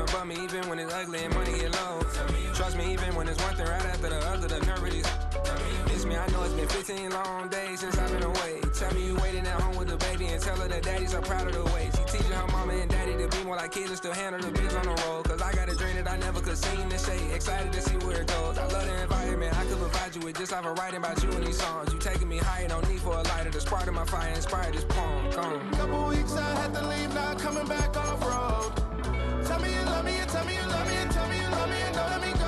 above me, even when it's ugly and money get low. Trust me, even when it's one thing right after the other, the nerve really. Miss me, I know it's been 15 long days since I've been away. Tell me you waiting at home with the baby and tell her that daddy's so proud of the way. She teaching her mama and daddy to be more like kids and still handle the biz on the road. Cause I got a dream that I never could sing and say. Excited to see where it goes. I love the environment, I could provide you with just like a writing about you in these songs. You taking me higher, no need for a lighter. The spark of my fire inspired this poem. Gone. Couple weeks I had to leave, now coming back off road. Tell me you love me, and tell me you love me, and tell me you love me, and don't let me go.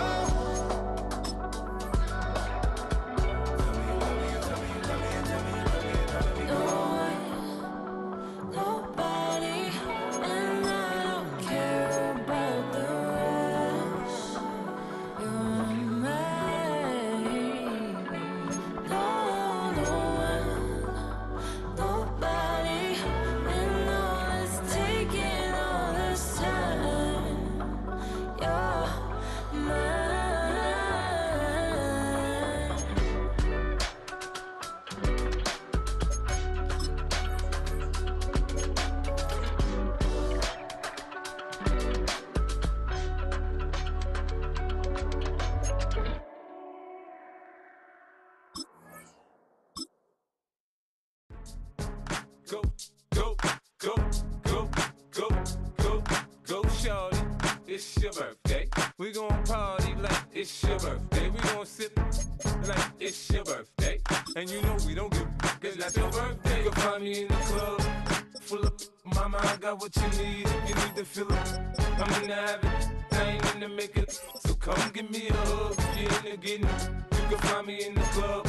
It's your birthday. We gon' party like it's your birthday. We gon' sip like it's your birthday. And you know we don't give a cause that's your birthday. You can find me in the club, full of mama, I got what you need. If you need to fill up, I'm in the habit, I ain't in the making. So come give me a hug, if you're in the getting. You can find me in the club,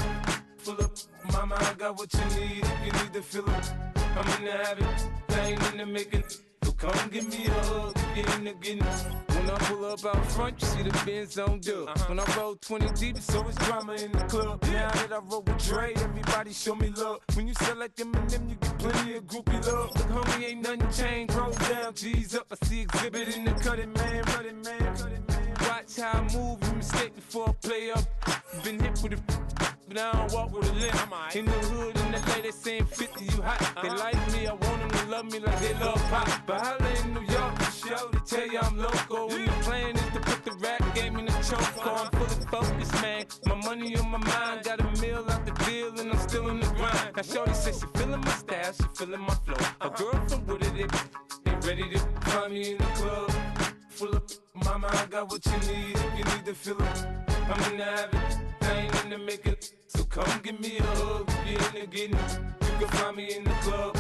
full of mama, I got what you need. If you need to fill up, I'm in the habit, I ain't in the making. So come give me a hug, if you're in the getting. When I pull up out front, you see the Benz on dub. When I roll 20 deep, it's always drama in the club. Now that I roll with Dre, everybody show me love. When you sell like them and them, you get plenty of groupie love. Look, homie, ain't nothing changed. Roll down, G's up. I see exhibit in the cutting, man. Running, man. Watch how I move, you mistake before I play up. Been hit with a but I don't walk with a limp. In the hood, in the lady saying 50, you hot. They like me, I want them to love me like they love pop. But holla in New York, the show, they tell you I'm local. And the plan is to put the rap game in the choke. I'm fully focused, man. My money on my mind, got a meal out the deal, and I'm still in the grind. Now shorty says she feeling my style, she feeling my flow. A girl from Wooded, they ready to find me in the club. Full of mama, I got what you need. If you need to fill up, I'm in the habit, I ain't in the making. So come give me a hug, if you're in the getting. You can find me in the club,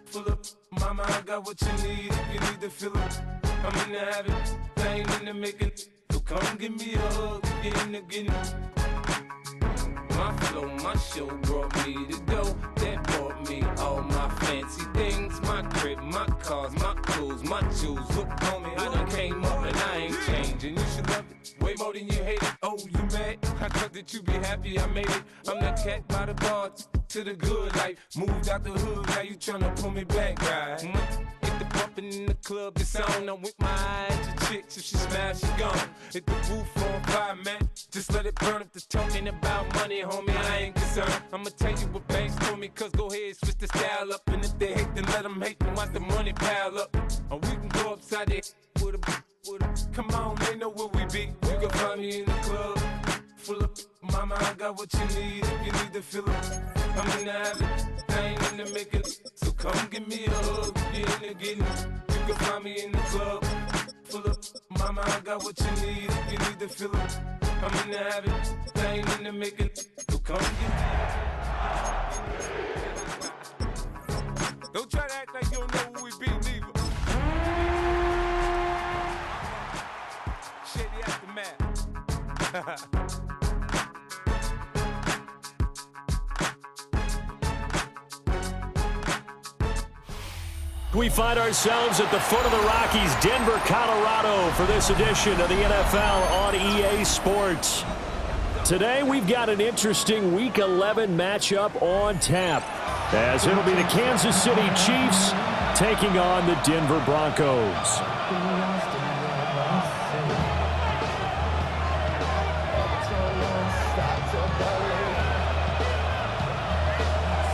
full of mama, I got what you need. If you need to fill up, I'm in the habit, I ain't in the making. So come give me a hug, if you're in the getting. My flow, my show brought me to go. That brought me all my fancy things. My crib, my cars, my clothes, my jewels. Look, homie, I done came up and I ain't changing. You should love it way more than you hate it. Oh, you mad? I thought that you be happy I made it. I'm that cat by the bar to the good life. Moved out the hood, now you tryna pull me back, right? Hit the bumpin' in the club, the sound. I'm with my eyes to chicks. If she smash, she gone. Hit the roof on fire, man. Just let it burn. If they're talking about money, homie, I ain't concerned. I'ma tell you what banks told me, cause go ahead, switch the style up. And if they hate, then let them hate, then watch the money pile up. Or we can go upside there with a. Come on, they know where we be. You can find me in the club, full of mama, I got what you need. If you need to fill up, I'm in the habit, I ain't in the making. So come give me a hug, if you're in the getting. You can find me in the club, full of mama, I got what you need. If you need to fill up, I'm in the habit, I ain't in the making. So come get me. Don't try to act like you don't know who we be, neither. Shady aftermath. We find ourselves at the foot of the Rockies, Denver, Colorado, for this edition of the NFL on EA Sports. Today, we've got an interesting Week 11 matchup on tap, as it'll be the Kansas City Chiefs taking on the Denver Broncos.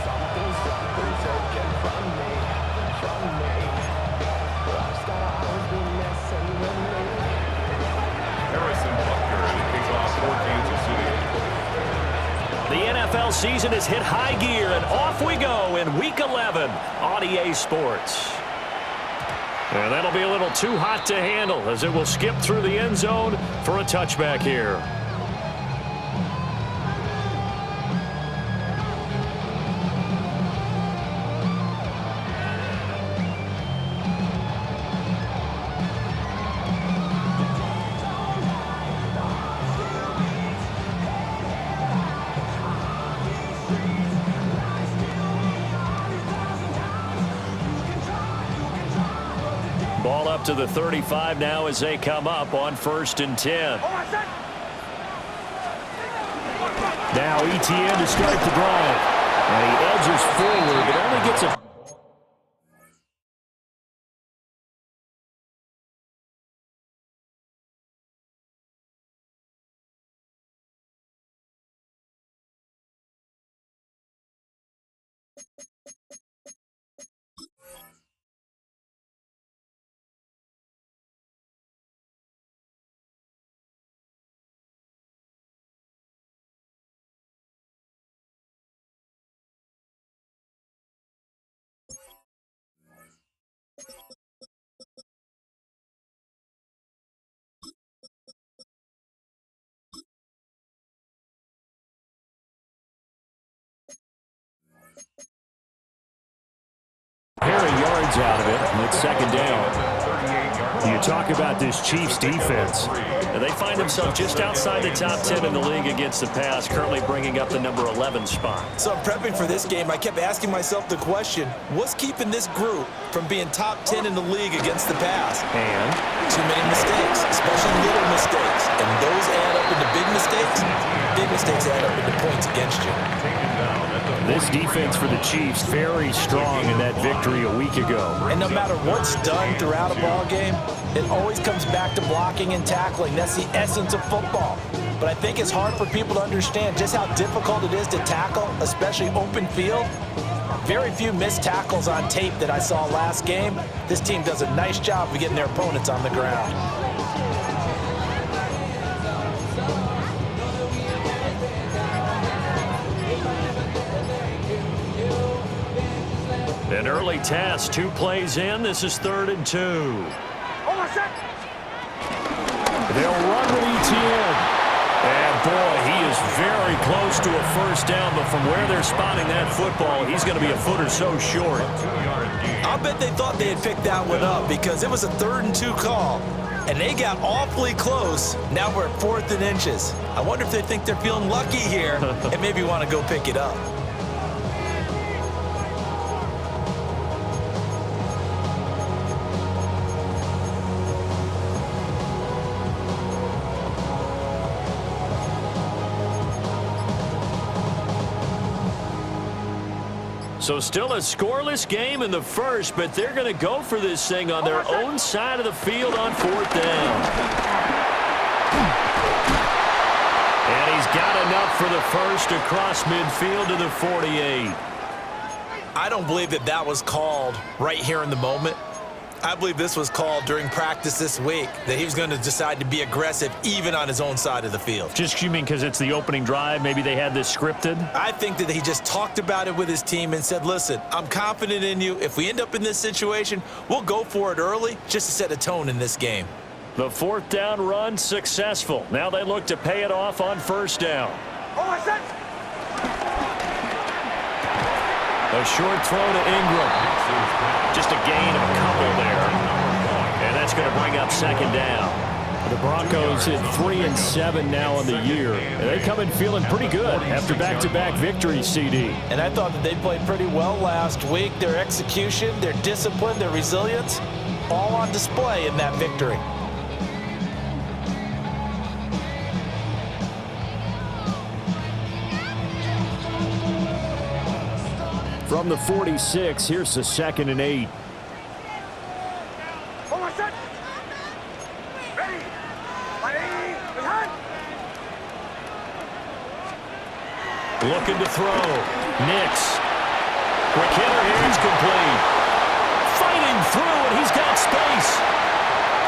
Something's taken from me. Lifestyle has been messing with me. season has hit high gear, and off we go in Week 11 on EA Sports. And that'll be a little too hot to handle as it will skip through the end zone for a touchback here. Ball up to the 35 now as they come up on 1st and 10. Now ETN to start the drive. And he edges forward, but only gets a... pair of yards out of it, and it's 2nd down. You talk about this Chiefs defense. And they find themselves just outside the top 10 in the league against the pass, currently bringing up the number 11 spot. So I'm prepping for this game. I kept asking myself the question, what's keeping this group from being top 10 in the league against the pass? And too many mistakes, especially little mistakes. And those add up into big mistakes. Big mistakes add up into points against you. this defense for the Chiefs very strong in that victory a week ago. And no matter what's done throughout a ball game, it always comes back to blocking and tackling. That's the essence of football. But I think it's hard for people to understand just how difficult it is to tackle, especially open field. Very few missed tackles on tape that I saw last game. This team does a nice job of getting their opponents on the ground. An early task, 2 plays in. This is 3rd and 2. They'll run with ETN. And boy, he is very close to a first down, but from where they're spotting that football, he's going to be a foot or so short. I'll bet they thought they had picked that one up because it was a 3rd and 2 call, and they got awfully close. Now we're at 4th and inches. I wonder if they think they're feeling lucky here and maybe want to go pick it up. So still a scoreless game in the first, but they're going to go for this thing on their own side of the field on 4th down. And he's got enough for the first across midfield to the 48. I don't believe that that was called right here in the moment. I believe this was called during practice this week, that he was going to decide to be aggressive even on his own side of the field. Just you mean because it's the opening drive? Maybe they had this scripted? I think that he just talked about it with his team and said, listen, I'm confident in you. If we end up in this situation, we'll go for it early just to set a tone in this game. The 4th down run successful. Now they look to pay it off on 1st down. A short throw to Ingram. Just a gain of a couple there. And that's going to bring up 2nd down. The Broncos hit 3-7 now on the year. And they come in feeling pretty good after back-to-back victories, CD. And I thought that they played pretty well last week. Their execution, their discipline, their resilience, all on display in that victory. From the 46, here's the 2nd and 8. Looking to throw. Nix. Quick hitter here. He's complete. Fighting through, and he's got space.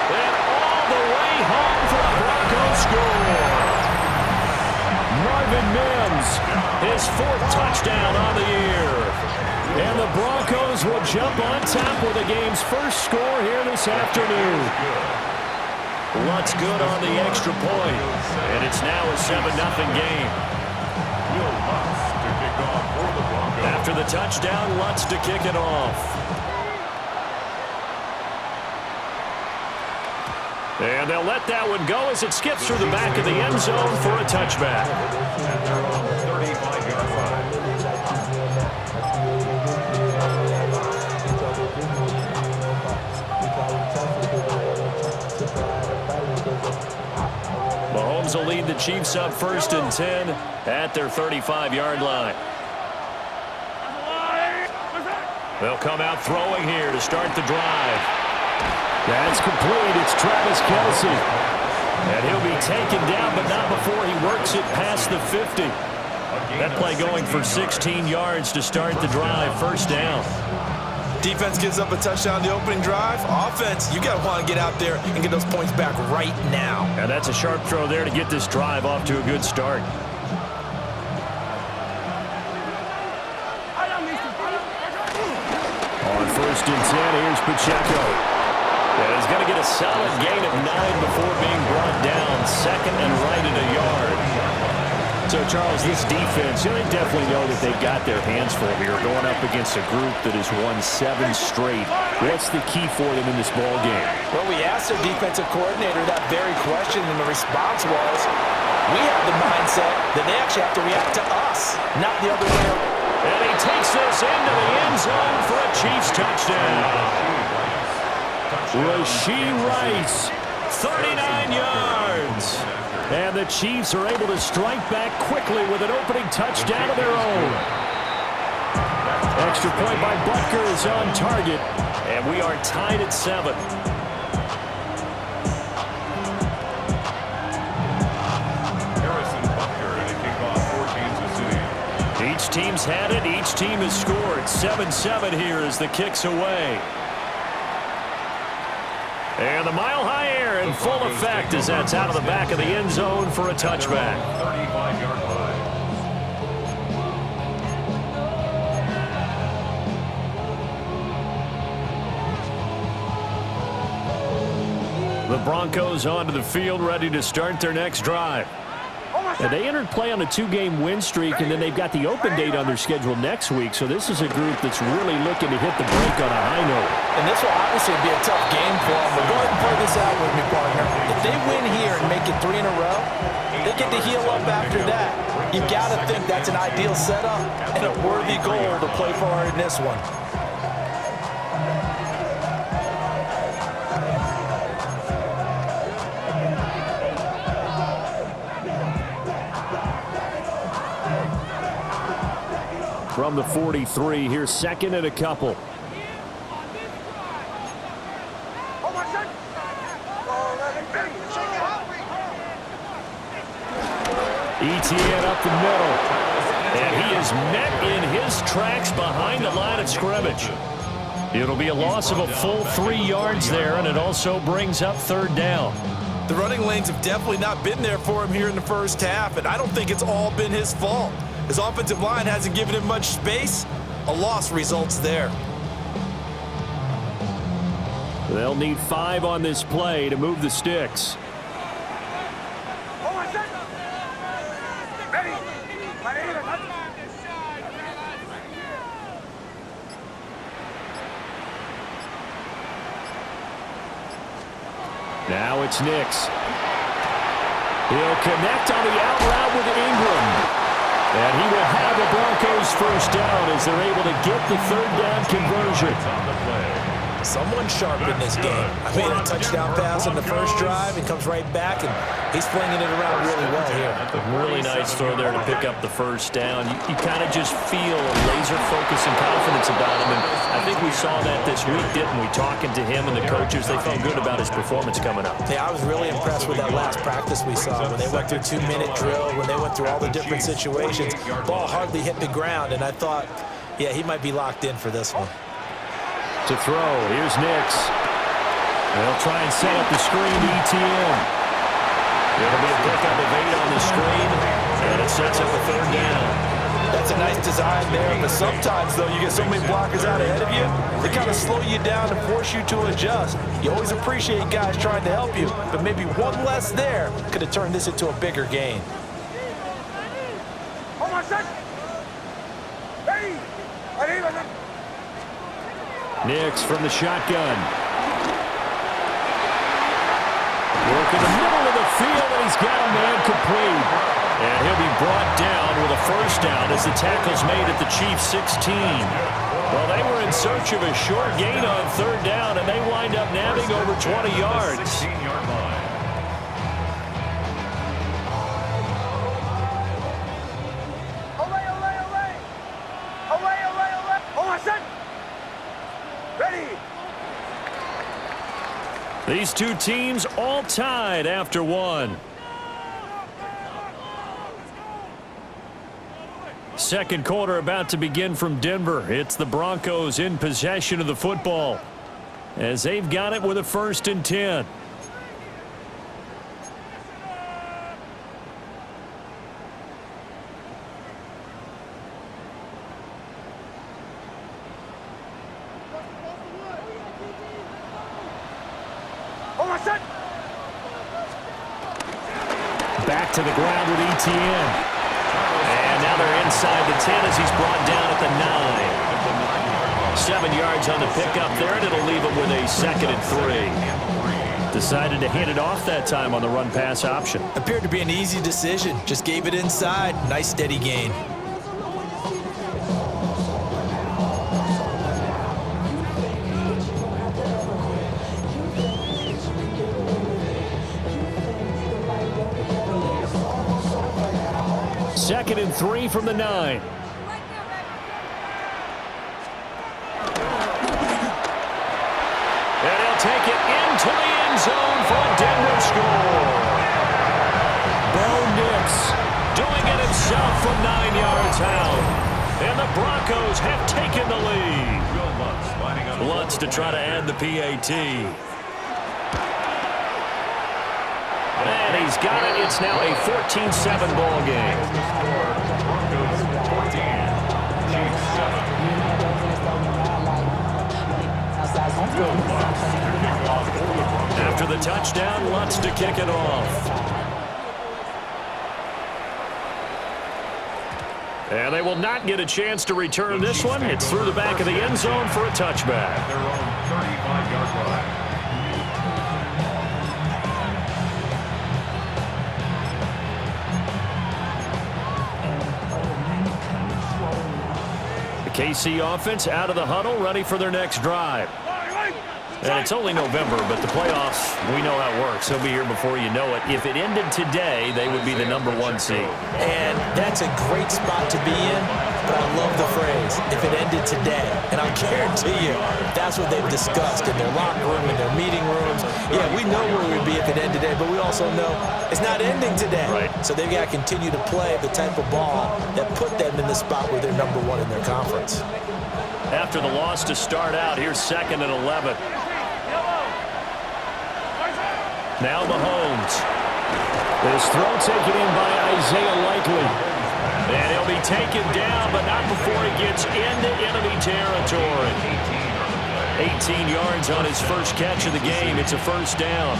And all the way home for the Broncos score. David Mims, his 4th touchdown on the year. And the Broncos will jump on top with the game's first score here this afternoon. Lutz good on the extra point, and it's now a 7-0 game. After the touchdown, Lutz to kick it off. And they'll let that one go as it skips through the back of the end zone for a touchback. Mahomes will lead the Chiefs up 1st and 10 at their 35-yard line. They'll come out throwing here to start the drive. That's complete. It's Travis Kelce. And he'll be taken down, but not before he works it past the 50. That play going for 16 yards to start the drive. 1st down. Defense gives up a touchdown the opening drive. Offense, you got to want to get out there and get those points back right now. And that's a sharp throw there to get this drive off to a good start. On 1st and 10, here's Pacheco. And he's going to get a solid gain of 9 before being brought down. 2nd and right at a yard. So, Charles, this defense, they definitely know that they've got their hands full here going up against a group that has won 7 straight. What's the key for them in this ball game? Well, we asked their defensive coordinator that very question, and the response was, we have the mindset that they actually have to react to us, not the other way around. And he takes this into the end zone for a Chiefs touchdown. Rashee Rice, 39 yards. And the Chiefs are able to strike back quickly with an opening touchdown of their own. Extra point by Butker is on target. And we are tied at 7. Each team's had it. Each team has scored. 7-7 here as the kick's away. And the mile-high air in full effect as that's out of the back of the end zone for a touchback. 35-yard line. The Broncos onto the field, ready to start their next drive. And they entered play on a 2-game win streak, and then they've got the open date on their schedule next week. So this is a group that's really looking to hit the break on a high note. And this will obviously be a tough game for them. But go ahead and play this out with me, partner. If they win here and make it 3 in a row, they get to heal up after that. You've got to think that's an ideal setup and a worthy goal to play for in this one. From the 43, here's 2nd and a couple. ETN up the middle. And he is met in his tracks behind the line of scrimmage. It'll be a loss of a full 3 yards there, and it also brings up 3rd down. The running lanes have definitely not been there for him here in the first half, and I don't think it's all been his fault. His offensive line hasn't given him much space. A loss results there. They'll need 5 on this play to move the sticks. Now it's Nix. He'll connect on the out route with Ingram. And he will have the Broncos 1st down as they're able to get the 3rd down conversion. Someone sharp in this game. I made a touchdown pass on the first drive. He comes right back, and he's flinging it around really well here. Really nice throw there to pick up the 1st down. You kind of just feel a laser focus and confidence about him. And I think we saw that this week, didn't we? Talking to him and the coaches, they felt good about his performance coming up. Yeah, I was really impressed with that last practice we saw when they went through 2-minute drill, when they went through all the different situations. Ball hardly hit the ground, and I thought, yeah, he might be locked in for this one. To throw, here's Nix. They'll try and set up the screen to ETN. It'll be a pickup of 8 on the screen, and it sets up a 3rd down. That's a nice design there, but sometimes, though, you get so many blockers out ahead of you, they kind of slow you down and force you to adjust. You always appreciate guys trying to help you, but maybe one less there could have turned this into a bigger gain. Nix from the shotgun. Work in the middle of the field, and he's got a man complete. And he'll be brought down with a 1st down as the tackle's made at the Chiefs' 16. Well, they were in search of a short gain on 3rd down, and they wind up nabbing over 20 yards. 16-yard line. These two teams all tied after 1. Second quarter about to begin from Denver. It's the Broncos in possession of the football as they've got it with a 1st and 10. Back to the ground with ETN. And now they're inside the 10 as he's brought down at the 9. 7 yards on the pickup there, and it'll leave him with a 2nd and 3. Decided to hand it off that time on the run-pass option. Appeared to be an easy decision. Just gave it inside. Nice steady gain. Second and 3 from the 9. And he'll take it into the end zone for a Denver score. Bo Nix doing it himself from 9 yards out. And the Broncos have taken the lead. Lutz to try to add the PAT. And he's got it. It's now a 14-7 ball game. Broncos 14, Chiefs 7. After the touchdown, Lutz to kick it off. And they will not get a chance to return this one. It's through the back of the end zone for a touchback. Their own 35-yard line. KC offense out of the huddle, ready for their next drive. And it's only November, but the playoffs, we know how it works. They'll be here before you know it. If it ended today, they would be the #1 seed. And that's a great spot to be in, but I love the phrase, if it ended today. And I guarantee you, that's what they've discussed in their locker room, in their meeting rooms. Yeah, we know where we'd be if it ended today, but we also know it's not ending today. Right. So they've got to continue to play the type of ball that put them in the spot where they're #1 in their conference. After the loss to start out, here's 2nd and 11. Now Mahomes. This throw taken in by Isaiah Likely. And he'll be taken down, but not before he gets into enemy territory. 18 yards on his first catch of the game. It's a 1st down.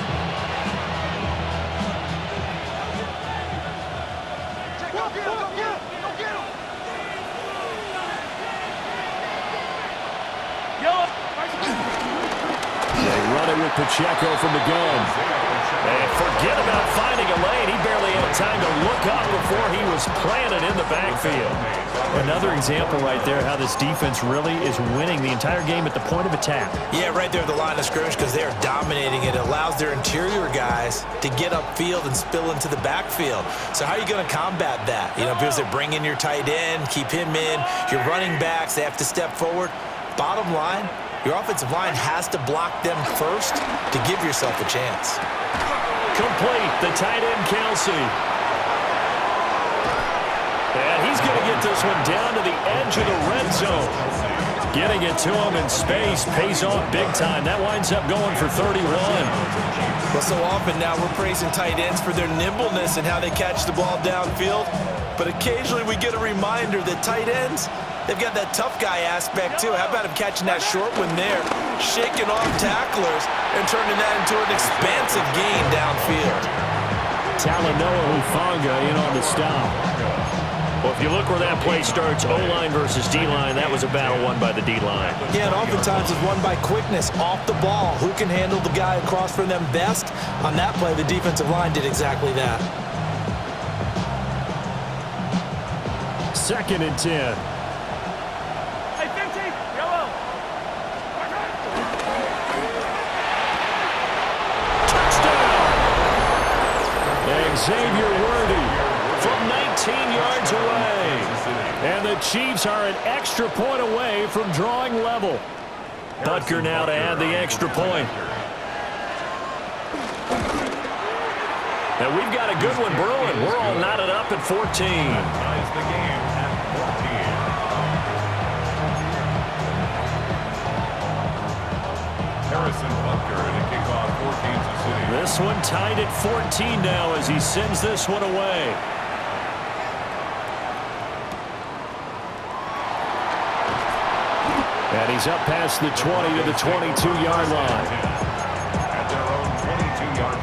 They run it with Pacheco from the gun. And forget about finding a lane. He barely had time to look up before he was planted in the backfield. Another example right there how this defense really is winning the entire game at the point of attack. Yeah, right there at the line of scrimmage because they're dominating it. It allows their interior guys to get upfield and spill into the backfield. So how are you going to combat that? You know, because they bring in your tight end, keep him in. Your running backs, they have to step forward. Bottom line, your offensive line has to block them first to give yourself a chance. Complete, the tight end, Kelsey. And he's going to get this one down to the edge of the red zone. Getting it to him in space pays off big time. That winds up going for 31. Well, so often now we're praising tight ends for their nimbleness and how they catch the ball downfield. But occasionally we get a reminder that tight ends, they've got that tough guy aspect too. How about him catching that short one there, shaking off tacklers, and turning that into an expansive gain downfield. Talanoa Hufanga in on the stop. Well, if you look where that play starts, O-line versus D-line, that was a battle won by the D-line. Yeah, and oftentimes it's won by quickness, off the ball. Who can handle the guy across from them best? On that play, the defensive line did exactly that. 2nd and 10. Hey, 15, yellow. Touchdown! Xavier Worthy from 19 yards away. And the Chiefs are an extra point away from drawing level. Butker now to add the extra point. And we've got a good one brewing. We're all knotted up at 14. Ties the game at 14. Harrison Butker to kick off for Kansas City. This one tied at 14 now as he sends this one away. And he's up past the 20 to the 22-yard line. At their own 22-yard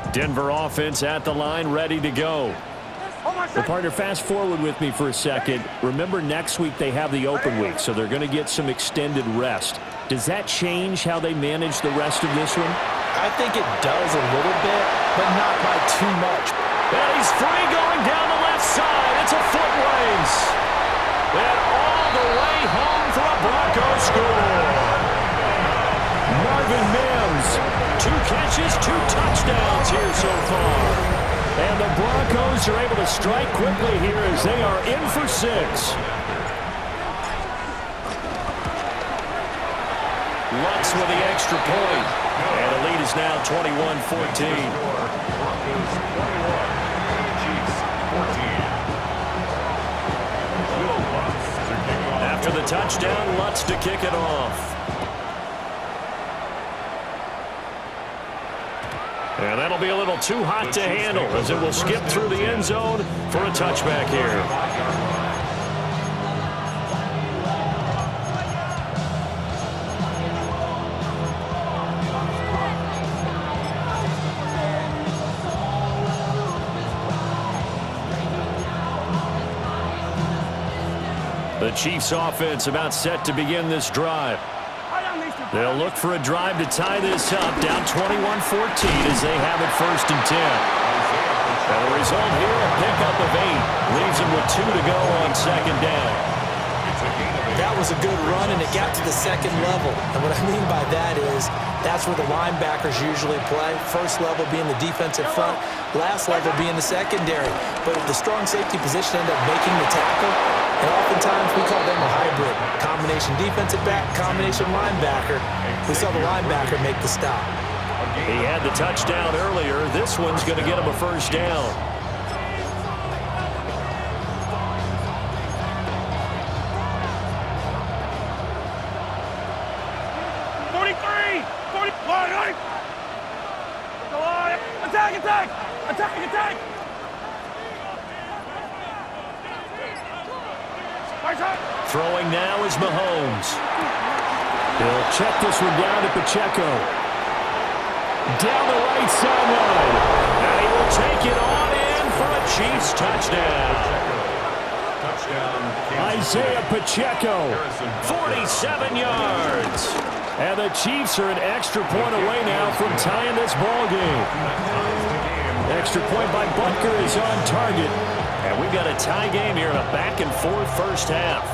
line. Denver offense at the line, ready to go. Well, partner, fast forward with me for a second. Remember, next week they have the open week, so they're going to get some extended rest. Does that change how they manage the rest of this one? I think it does a little bit, but not by too much. And he's free going down the left side. It's a foot race. And all the way home for a Broncos score. Marvin Mims, 2 catches, 2 touchdowns here so far. And the Broncos are able to strike quickly here as they are in for 6. Lutz with the extra point. And the lead is now 21-14. Broncos 21. After the touchdown, Lutz to kick it off. And that'll be a little too hot to handle as it will skip through the end zone for a touchback here. The Chiefs offense about set to begin this drive. They'll look for a drive to tie this up, down 21-14 as they have it 1st and 10. And the result here, a pickup of 8. Leaves them with 2 to go on 2nd down. That was a good run, and it got to the 2nd level. And what I mean by that is that's where the linebackers usually play. First level being the defensive front, last level being the secondary. But if the strong safety position ended up making the tackle, and oftentimes we call them a hybrid. Combination defensive back, combination linebacker. We saw the linebacker make the stop. He had the touchdown earlier. This one's going to get him a 1st down. Attack! Throwing now is Mahomes. He'll check this one down to Pacheco. Down the right sideline. And he will take it on in for a Chiefs touchdown. Isaiah Pacheco, 47 yards. And the Chiefs are an extra point away now from tying this ball game. Extra point by Butker is on target. And we've got a tie game here in a back-and-forth first half.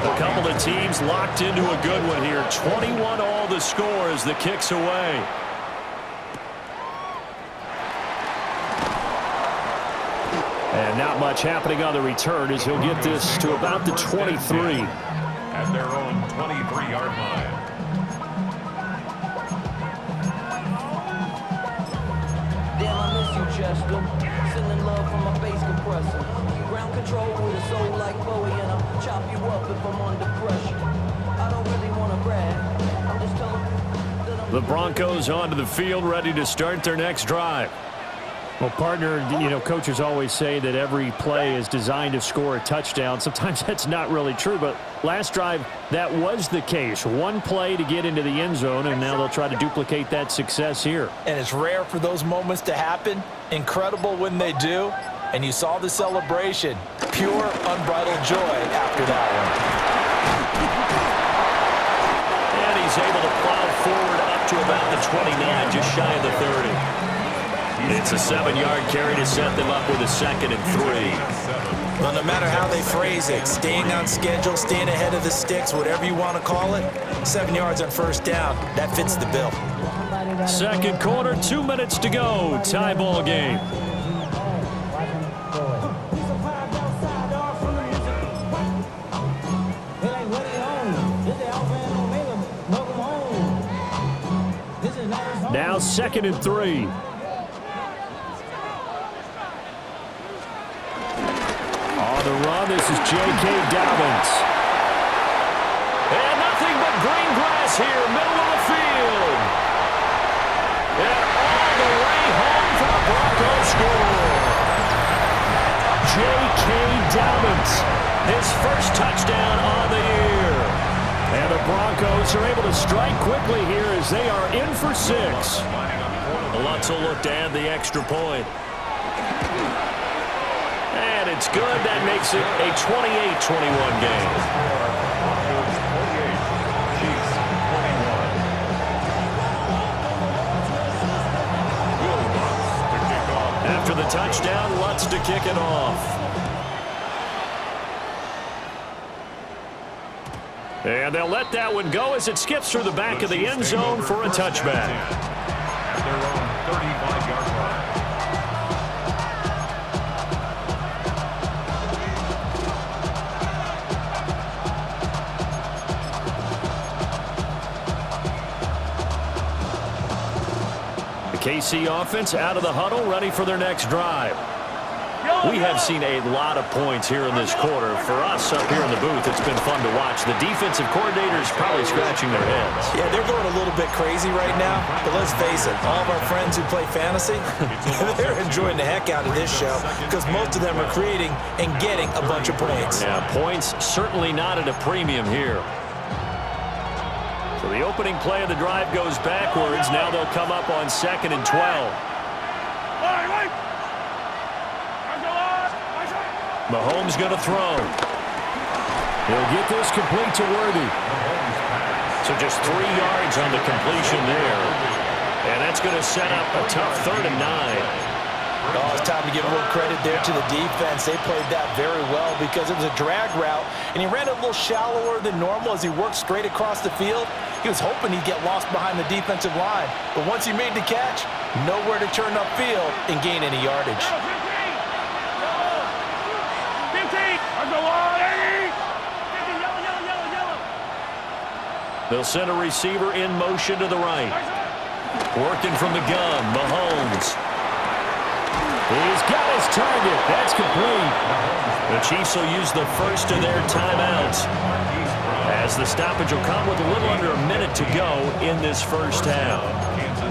A couple of teams locked into a good one here. 21 all the score as the kick's away. And And not much happening on the return as he'll get this to about the 23. At their own 23-yard line. Damn, I miss you, Chester. Sending love from my bass compressor. Ground control with a soul like Bowie, and I'll chop you up if I'm under pressure. I don't really want to brag. I'm just telling that I'm... The Broncos onto the field, ready to start their next drive. Well, partner, coaches always say that every play is designed to score a touchdown. Sometimes that's not really true, but last drive, that was the case. One play to get into the end zone, and now they'll try to duplicate that success here. And it's rare for those moments to happen. Incredible when they do. And you saw the celebration. Pure, unbridled joy after that one. And he's able to plow forward up to about the 29, just shy of the 30. It's a 7-yard carry to set them up with a 2nd and 3. Well, no matter how they phrase it, staying on schedule, staying ahead of the sticks, whatever you want to call it, 7 yards on first down, that fits the bill. Second quarter, 2 minutes to go. Tie ball game. Now 2nd and 3. On the run, this is J.K. Dobbins. And nothing but green grass here, middle of the field. And all the way home for the Broncos score. J.K. Dobbins, his first touchdown on the year. And the Broncos are able to strike quickly here as they are in for 6. Lutz will look to add the extra point. And it's good. That makes it a 28-21 game. After the touchdown, Lutz to kick it off. And they'll let that one go as it skips through the back of the end zone for a touchback. At their own 35-yard line. The KC offense out of the huddle, ready for their next drive. We have seen a lot of points here in this quarter. For us up here in the booth, it's been fun to watch. The defensive coordinators probably scratching their heads. Yeah, they're going a little bit crazy right now. But let's face it, all of our friends who play fantasy, they're enjoying the heck out of this show because most of them are creating and getting a bunch of points. Yeah, points certainly not at a premium here. So the opening play of the drive goes backwards. Now they'll come up on 2nd and 12. Mahomes going to throw. He'll get this complete to Worthy. So just 3 yards on the completion there. And that's going to set up a tough 3rd and 9. Oh, it's time to give a little credit there to the defense. They played that very well because it was a drag route, and he ran it a little shallower than normal as he worked straight across the field. He was hoping he'd get lost behind the defensive line, but once he made the catch, nowhere to turn upfield and gain any yardage. They'll send a receiver in motion to the right. Working from the gun, Mahomes. He's got his target. That's complete. The Chiefs will use the first of their timeouts as the stoppage will come with a little under a minute to go in this first half.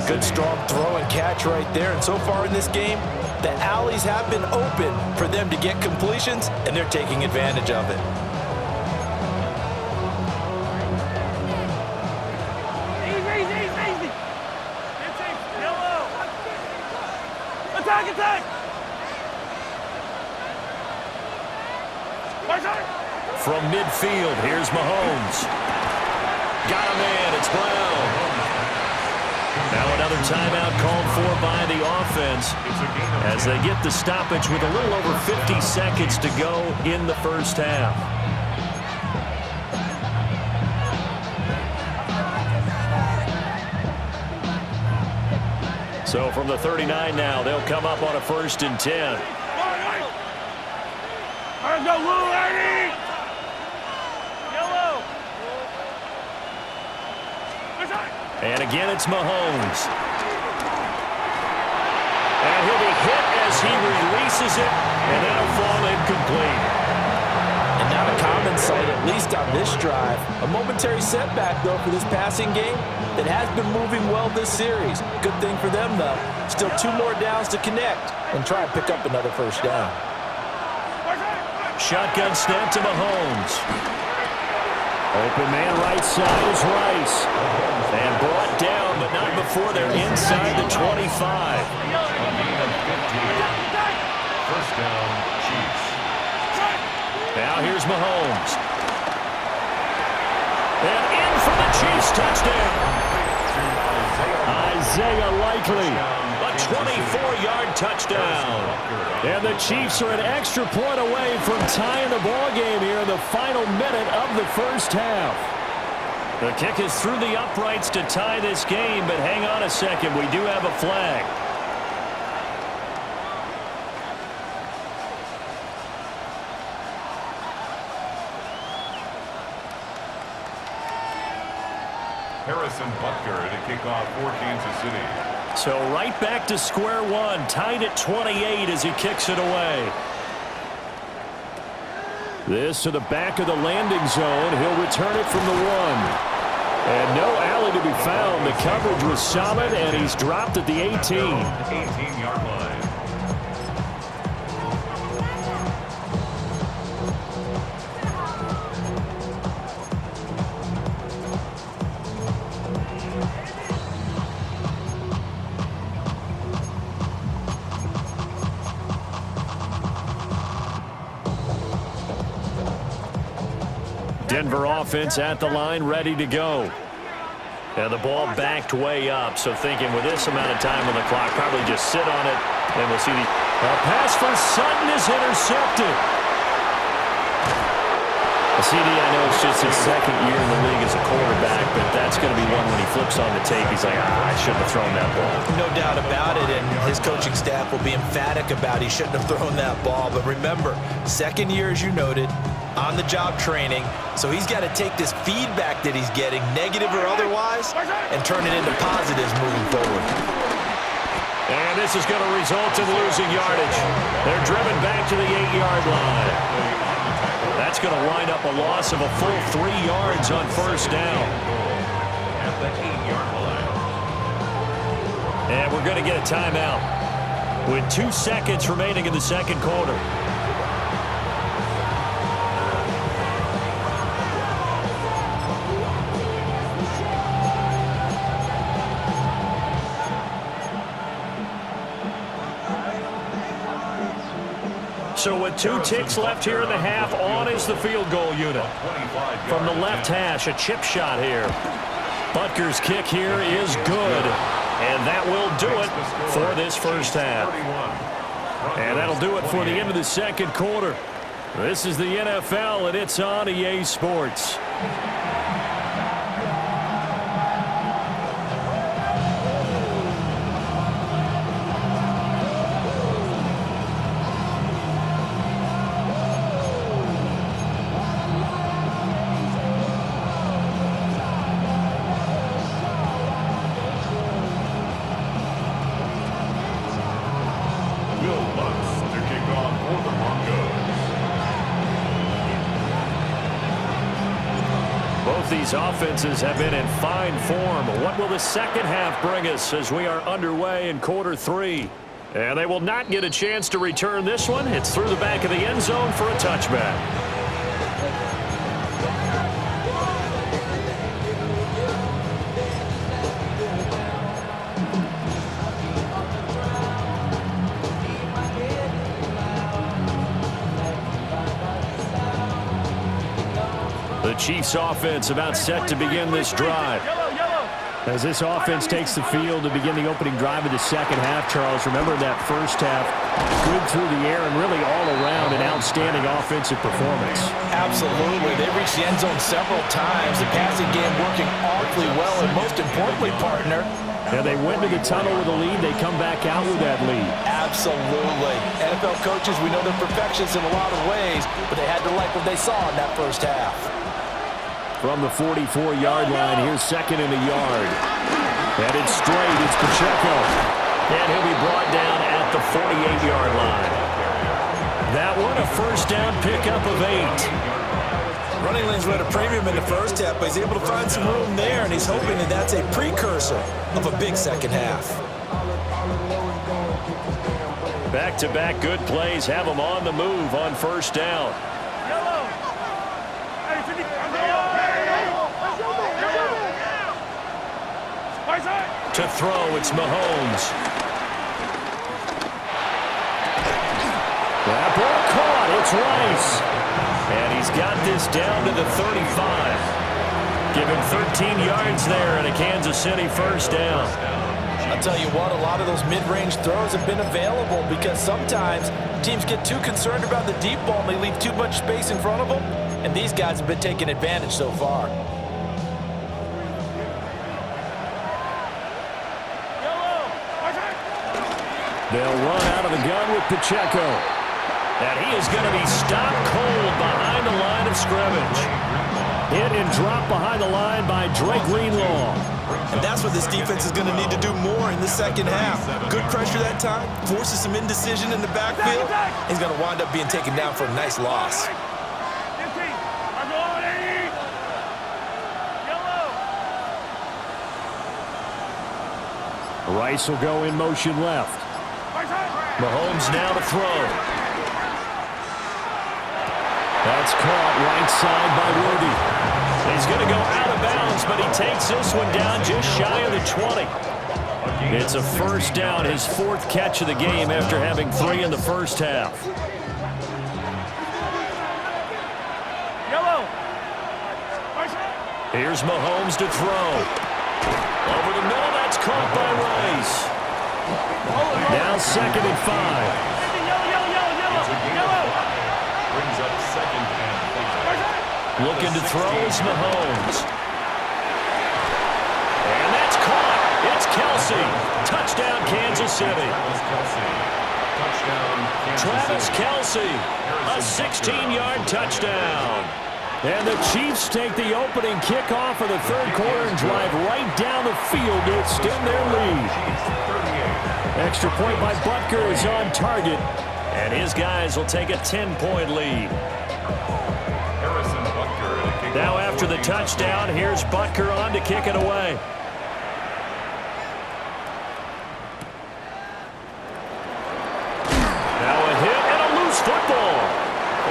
Good strong throw and catch right there. And so far in this game, the alleys have been open for them to get completions, and they're taking advantage of it. Attack! From midfield, here's Mahomes. Got a man, it's Brown. Now another timeout called for by the offense as they get the stoppage with a little over 50 seconds to go in the first half. So from the 39 now, they'll come up on a 1st and 10. Let's go, Lou, ready? Yellow. And again, it's Mahomes. And he'll be hit as he releases it, and that'll fall incomplete. And not a common sight, at least on this drive. A momentary setback, though, for this passing game that has been moving well this series. Good thing for them, though. Still 2 more downs to connect and try and pick up another first down. Shotgun snap to Mahomes. Open man right side is Rice. And brought down, but not before they're inside the 25. First down, Chiefs. Now here's Mahomes. And in for the Chiefs touchdown. Isaiah Likely, a 24-yard touchdown. And the Chiefs are an extra point away from tying the ball game here in the final minute of the first half. The kick is through the uprights to tie this game, but hang on a second, we do have a flag. Harrison Butker to kick off for Kansas City. So right back to square one, tied at 28 as he kicks it away. This to the back of the landing zone. He'll return it from the 1. And no alley to be found. The coverage was solid, and he's dropped at the 18. 18-yard line. Denver offense at the line, ready to go. And the ball backed way up, so thinking with this amount of time on the clock, probably just sit on it, and we'll see the pass for Sutton is intercepted. CD, I know it's just his second year in the league as a quarterback, but that's going to be one when he flips on the tape. He's like, I shouldn't have thrown that ball. No doubt about it, and his coaching staff will be emphatic about he shouldn't have thrown that ball. But remember, second year, as you noted, on-the-job training, so he's got to take this feedback that he's getting, negative or otherwise, and turn it into positives moving forward. And this is going to result in losing yardage. They're driven back to the 8-yard line. That's going to wind up a loss of a full 3 yards on first down. At the 8-yard line. And we're going to get a timeout with 2 seconds remaining in the second quarter. So with 2 ticks left here in the half, on is the field goal unit. From the left hash, a chip shot here. Butker's kick here is good. And that will do it for this first half. And that'll do it for the end of the second quarter. This is the NFL, and it's on EA Sports. These offenses have been in fine form. What will the second half bring us as we are underway in quarter 3? And they will not get a chance to return this one. It's through the back of the end zone for a touchback. The Chiefs offense about set to begin this drive. As this offense takes the field to begin the opening drive of the second half, Charles, remember that first half, good through the air and really all around an outstanding offensive performance. Absolutely. They reached the end zone several times. The passing game working awfully well, and most importantly, partner, And they went to the tunnel with a lead. They come back out with that lead. Absolutely. NFL coaches, we know they're perfectionists in a lot of ways, but they had to like what they saw in that first half. From the 44-yard line, here's second and a yard. Headed straight, it's Pacheco. And he'll be brought down at the 48-yard line. That one, a first down pickup of 8. Running lanes were at a premium in the first half, but he's able to find some room there, and he's hoping that that's a precursor of a big second half. Back-to-back good plays have him on the move on first down. To throw, it's Mahomes. That ball caught, it's Rice. And he's got this down to the 35. Give him 13 yards there and a Kansas City first down. I'll tell you what, a lot of those mid-range throws have been available because sometimes teams get too concerned about the deep ball and they leave too much space in front of them, and these guys have been taking advantage so far. They'll run out of the gun with Pacheco. And he is going to be stopped cold behind the line of scrimmage. Hit and drop behind the line by Drake Greenlaw. And that's what this defense is going to need to do more in the second half. Good pressure that time, forces some indecision in the backfield. He's going to wind up being taken down for a nice loss. Rice will go in motion left. Mahomes now to throw. That's caught right side by Worthy. He's going to go out of bounds, but he takes this one down just shy of the 20. It's a first down, his fourth catch of the game after having 3 in the first half. Here's Mahomes to throw. Over the middle, that's caught by Rice. Now second and 5. Brings up second and 5. Looking to throw is Mahomes. And that's caught. It's Kelsey. Touchdown, Kansas City. Travis Kelsey, a 16-yard touchdown. And the Chiefs take the opening kickoff of the third quarter and drive right down the field to extend their lead. Extra point by Butker is on target, and his guys will take a 10-point lead. Now after the touchdown, here's Butker on to kick it away. Now a hit and a loose football.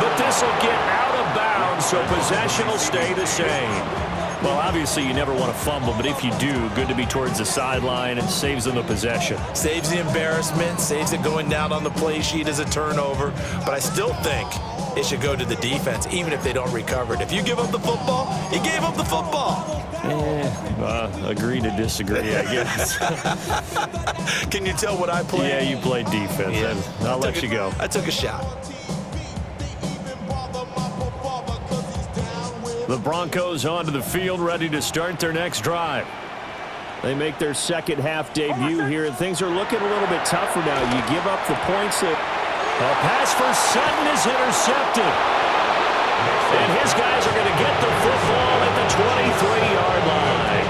But this will get out of bounds, so possession will stay the same. Well, obviously, you never want to fumble, but if you do, good to be towards the sideline. It saves them the possession. Saves the embarrassment, saves it going down on the play sheet as a turnover. But I still think it should go to the defense, even if they don't recover it. If you give up the football, you gave up the football. Agree to disagree, I guess. Can you tell what I played? Yeah, you played defense. Yeah. I'll let you go. I took a shot. The Broncos onto the field, ready to start their next drive. They make their second half debut here, and things are looking a little bit tougher now. You give up the points. A pass for Sutton is intercepted. And his guys are going to get the football at the 23-yard line.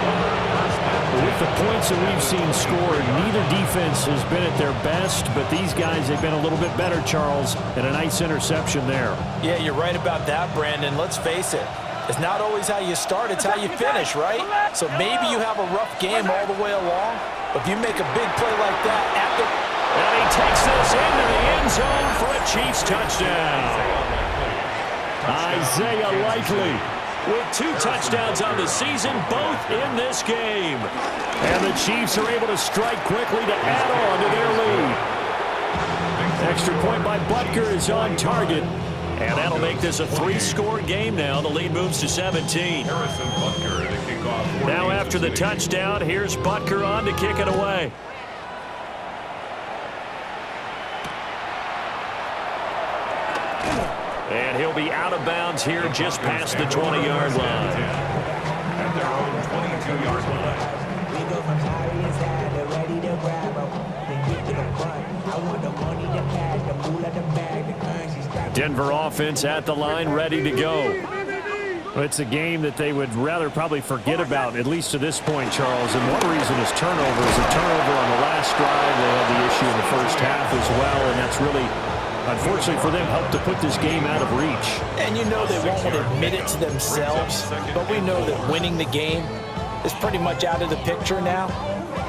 With the points that we've seen scored, neither defense has been at their best, but these guys have been a little bit better, Charles, and a nice interception there. Yeah, you're right about that, Brandon. Let's face it. It's not always how you start, it's how you finish, right? So maybe you have a rough game all the way along, but if you make a big play like that at the... And he takes this into the end zone for a Chiefs touchdown. Isaiah Likely with 2 touchdowns on the season, both in this game. And the Chiefs are able to strike quickly to add on to their lead. Extra point by Butker is on target. And that'll make this a 3-score game now. The lead moves to 17. Now after the touchdown, here's Butker on to kick it away. And he'll be out of bounds here just past the 20-yard line. At their own 22-yard line. Denver offense at the line, ready to go. It's a game that they would rather probably forget about, at least to this point, Charles. And one reason is turnovers. A turnover on the last drive. They had the issue in the first half as well, and that's really, unfortunately for them, helped to put this game out of reach. And you know they won't admit it to themselves, but we know that winning the game is pretty much out of the picture now.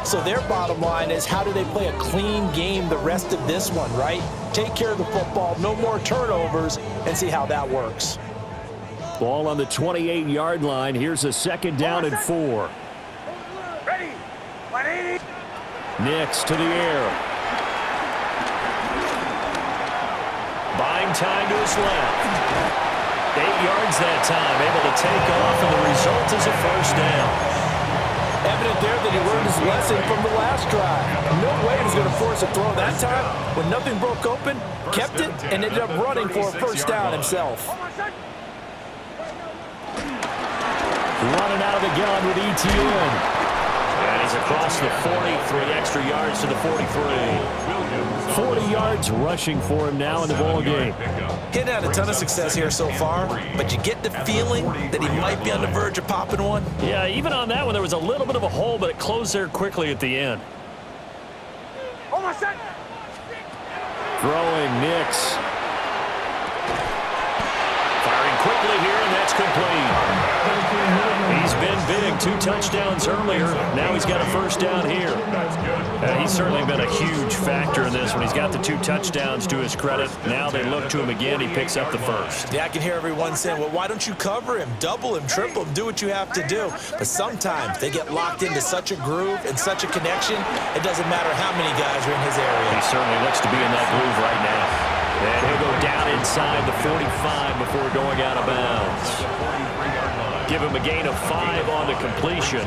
So their bottom line is, how do they play a clean game the rest of this one, right? Take care of the football, no more turnovers, and see how that works. Ball on the 28-yard line. Here's a 2nd down and 4. Ready. 180. Nix to the air. Buying time to his left. 8 yards that time, able to take off, and the result is a 1st down. Evident there that he learned his lesson from the last drive. No way he was going to force a throw that time. When nothing broke open, kept it, and ended up running for a 1st down himself. Running out of the gun with ETN. And he's across the 40, 3 extra yards to the 43. 40 yards rushing for him now in the ball game. He's had a ton of success here so far, but you get the feeling that he might be on the verge of popping one. Yeah, even on that one, there was a little bit of a hole, but it closed there quickly at the end. Throwing Nix. Firing quickly here, and that's complete. He's been big, 2 touchdowns earlier. Now he's got a 1st down here. He's certainly been a huge factor in this one. He's got the 2 touchdowns to his credit. Now they look to him again. He picks up the 1st. Yeah, I can hear everyone saying, well, why don't you cover him, double him, triple him, do what you have to do. But sometimes they get locked into such a groove and such a connection, it doesn't matter how many guys are in his area. He certainly looks to be in that groove right now. And he'll go down inside the 45 before going out of bounds. Give him a gain of 5 on the completion.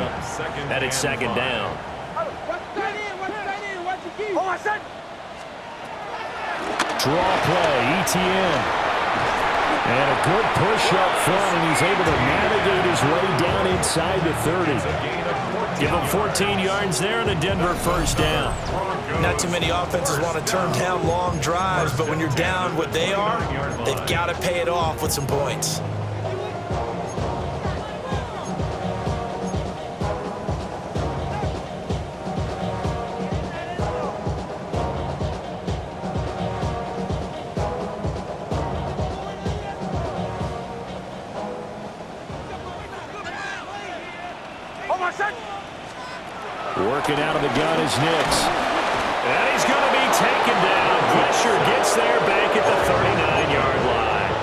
That is 2nd down. Draw play, ETN. And a good push up front, and he's able to navigate his way down inside the 30. Give him 14 yards there and a Denver 1st down. Not too many offenses want to turn down long drives, but when you're down what they are, they've got to pay it off with some points. Working out of the gun is Nix. And he's going to be taken down. Pressure gets there back at the 39-yard line.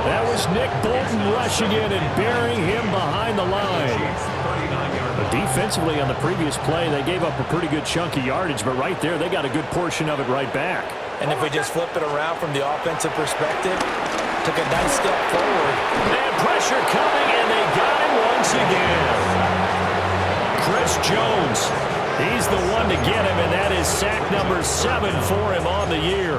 That was Nick Bolton rushing in and burying him behind the line. But defensively on the previous play, they gave up a pretty good chunk of yardage, but right there, they got a good portion of it right back. And if we just flip it around from the offensive perspective, took a nice step forward. And pressure coming, and they got him once again. Chris Jones, he's the one to get him, and that is sack number 7 for him on the year.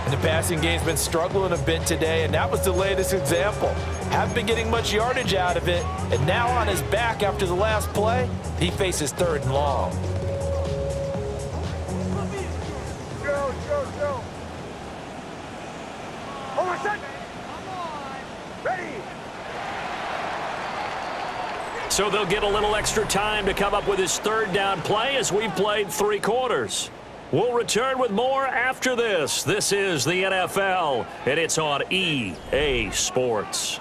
And the passing game's been struggling a bit today, and that was the latest example. Haven't been getting much yardage out of it, and now on his back after the last play, he faces 3rd and long. Go. Hold on a second. Ready. So they'll get a little extra time to come up with his 3rd down play as we've played 3 quarters. We'll return with more after this. This is the NFL, and it's on EA Sports.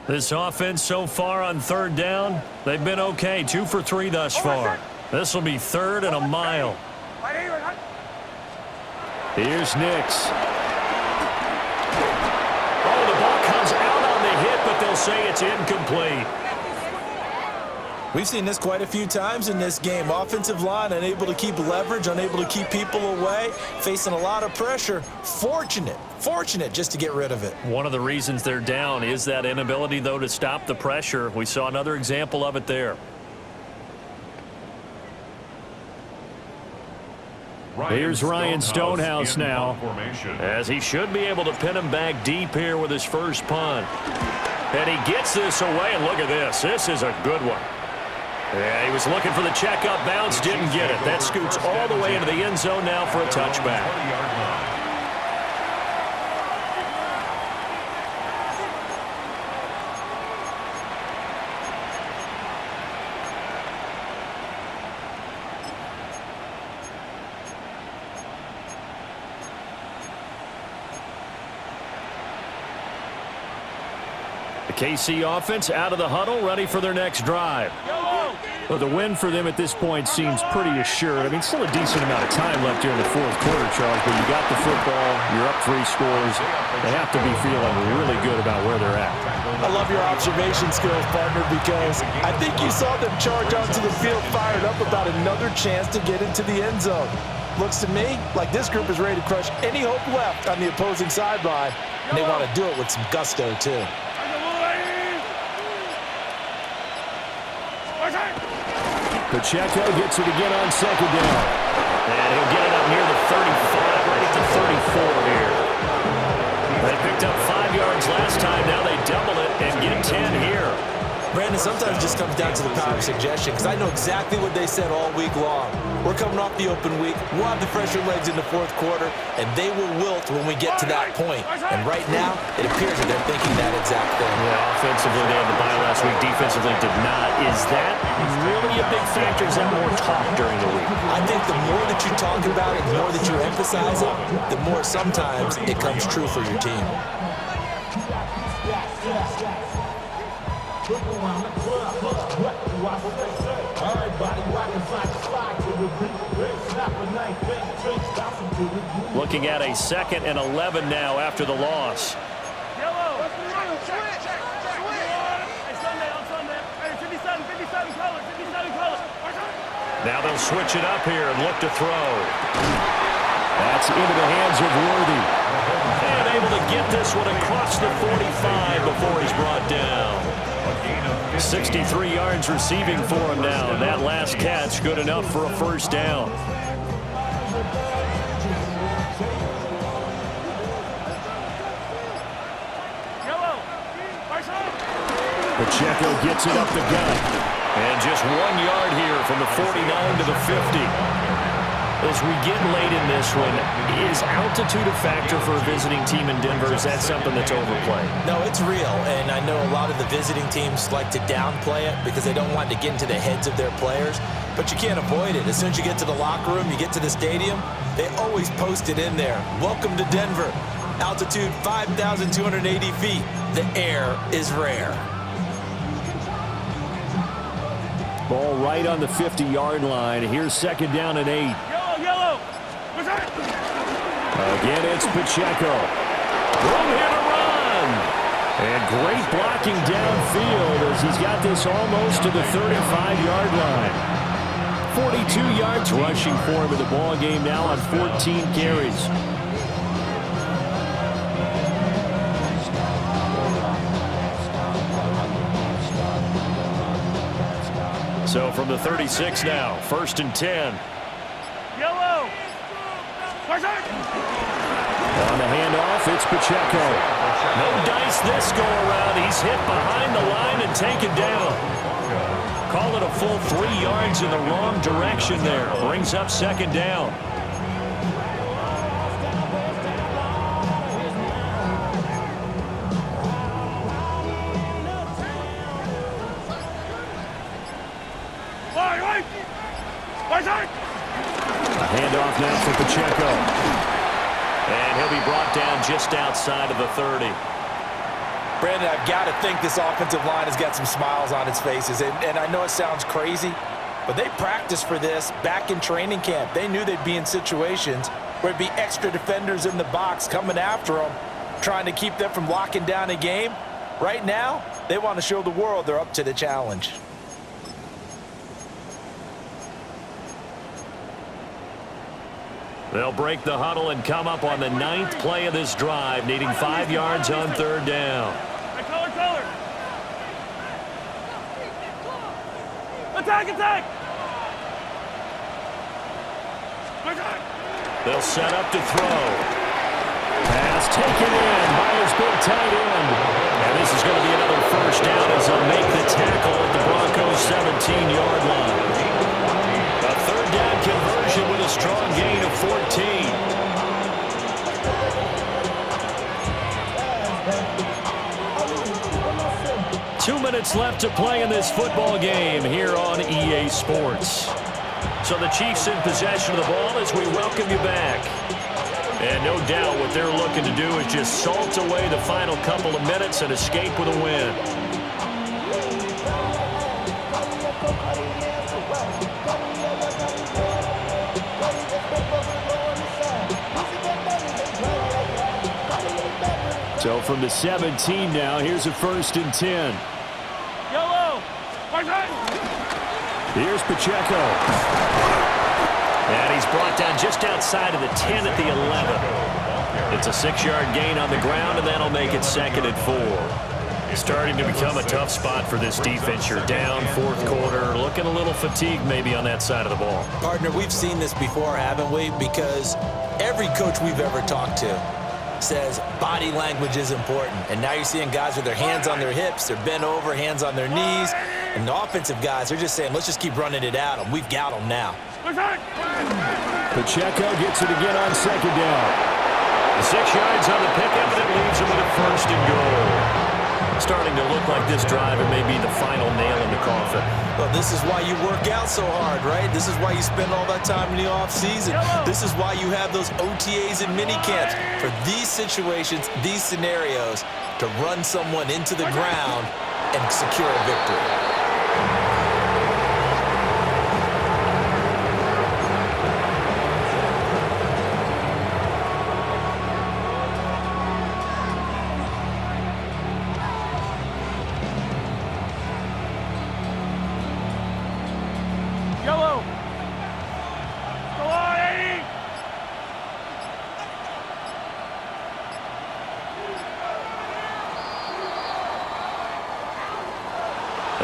This offense so far on 3rd down, they've been okay. 2 for 3 thus far. This will be 3rd and a mile. Here's Nix. Oh, the ball comes out on the hit, but they'll say it's incomplete. We've seen this quite a few times in this game. Offensive line unable to keep leverage, unable to keep people away, facing a lot of pressure. Fortunate just to get rid of it. One of the reasons they're down is that inability, though, to stop the pressure. We saw another example of it there. Here's Ryan Stonehouse now, as he should be able to pin him back deep here with his first punt. And he gets this away, and look at this. This is a good one. Yeah, he was looking for the checkup bounce, didn't get it. That scoots all the way into the end zone now for a touchback. The KC offense out of the huddle, ready for their next drive. Well, the win for them at this point seems pretty assured. I mean, still a decent amount of time left here in the fourth quarter, Charles, but you got the football, you're up 3 scores. They have to be feeling really good about where they're at. I love your observation skills, partner, because I think you saw them charge onto the field fired up about another chance to get into the end zone. Looks to me like this group is ready to crush any hope left on the opposing sideline, and they want to do it with some gusto, too. Pacheco gets it again on second down. And he'll get it up near the 35, right at the 34 here. They picked up 5 yards last time. Now they double it and get 10 here. Brandon, sometimes it just comes down to the power of suggestion, because I know exactly what they said all week long. We're coming off the open week. We'll have the fresher legs in the fourth quarter, and they will wilt when we get to that point. And right now, it appears that they're thinking that exact thing. Yeah, offensively, they had the bye last week. Defensively, did not. Is that really a big factor? Is that more talk during the week? I think the more that you talk about it, the more that you emphasize it, the more sometimes it comes true for your team. Looking at a 2nd and 11 now after the loss. Now they'll switch it up here and look to throw. That's into the hands of Worthy. And able to get this one across the 45 before he's brought down. 63 yards receiving for him now. And that last catch good enough for a first down. Pacheco gets it up the gut. And just 1 yard here from the 49 to the 50. As we get late in this one, is altitude a factor for a visiting team in Denver? Is that something that's overplayed? No, it's real, and I know a lot of the visiting teams like to downplay it because they don't want to get into the heads of their players, but you can't avoid it. As soon as you get to the locker room, you get to the stadium, they always post it in there. Welcome to Denver. Altitude 5,280 feet. The air is rare. Ball right on the 50-yard line. Here's 2nd down and 8. Again, it's Pacheco. Room here to run. And great blocking downfield as he's got this almost to the 35-yard line. 42 yards rushing for him in the ball game now on 14 carries. So from the 36 now, 1st and 10. On the handoff, it's Pacheco. No dice this go around. He's hit behind the line and taken down. Call it a full 3 yards in the wrong direction there. Brings up 2nd down. A handoff now for Pacheco. And he'll be brought down just outside of the 30. Brandon, I've got to think this offensive line has got some smiles on its faces. And I know it sounds crazy, but they practiced for this back in training camp. They knew they'd be in situations where it'd be extra defenders in the box coming after them, trying to keep them from locking down a game. Right now, they want to show the world they're up to the challenge. They'll break the huddle and come up on the 9th play of this drive, needing 5 yards on 3rd down. Attack! They'll set up to throw. Pass taken in by his big tight end. And this is going to be another first down as they'll make the tackle at the Broncos' 17-yard line. A third down conversion with a strong gain of 14. 2 minutes left to play in this football game here on EA Sports. So the Chiefs in possession of the ball as we welcome you back. And no doubt what they're looking to do is just salt away the final couple of minutes and escape with a win. So from the 17 now, here's a 1st and 10. Yellow. Here's Pacheco. And he's brought down just outside of the 10 at the 11. It's a 6-yard gain on the ground, and that'll make it 2nd and 4. Starting to become a tough spot for this defense. You're down 4th quarter, looking a little fatigued maybe on that side of the ball. Partner, we've seen this before, haven't we? Because every coach we've ever talked to says body language is important. And now you're seeing guys with their hands on their hips, they're bent over, hands on their knees. And the offensive guys, they're just saying, let's just keep running it at them. We've got them now. Pacheco gets it again on 2nd down. 6 yards on the pickup, and it leaves him with a 1st and goal. Starting to look like this drive, it may be the final nail in the coffin. Well, this is why you work out so hard, right? This is why you spend all that time in the offseason. This is why you have those OTAs and mini camps. For these situations, these scenarios, to run someone into the ground and secure a victory.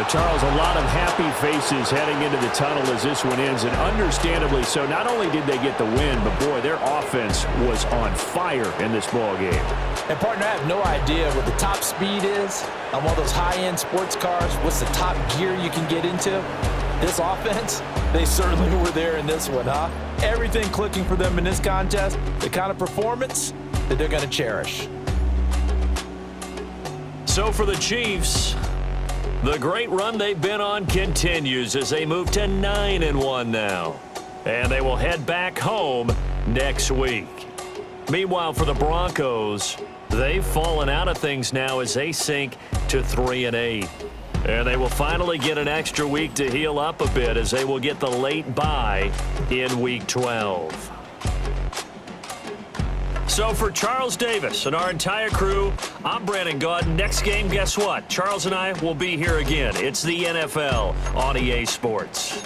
Charles, a lot of happy faces heading into the tunnel as this one ends, and understandably so. Not only did they get the win, but, boy, their offense was on fire in this ball game. And, partner, I have no idea what the top speed is on one of those high-end sports cars. What's the top gear you can get into? This offense, they certainly were there in this one, huh? Everything clicking for them in this contest, the kind of performance that they're going to cherish. So for the Chiefs, the great run they've been on continues as they move to 9-1 now. And they will head back home next week. Meanwhile, for the Broncos, they've fallen out of things now as they sink to 3-8. And they will finally get an extra week to heal up a bit as they will get the late bye in Week 12. So for Charles Davis and our entire crew, I'm Brandon Gaudin. Next game, guess what? Charles and I will be here again. It's the NFL on EA Sports.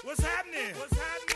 What's happening? What's happening?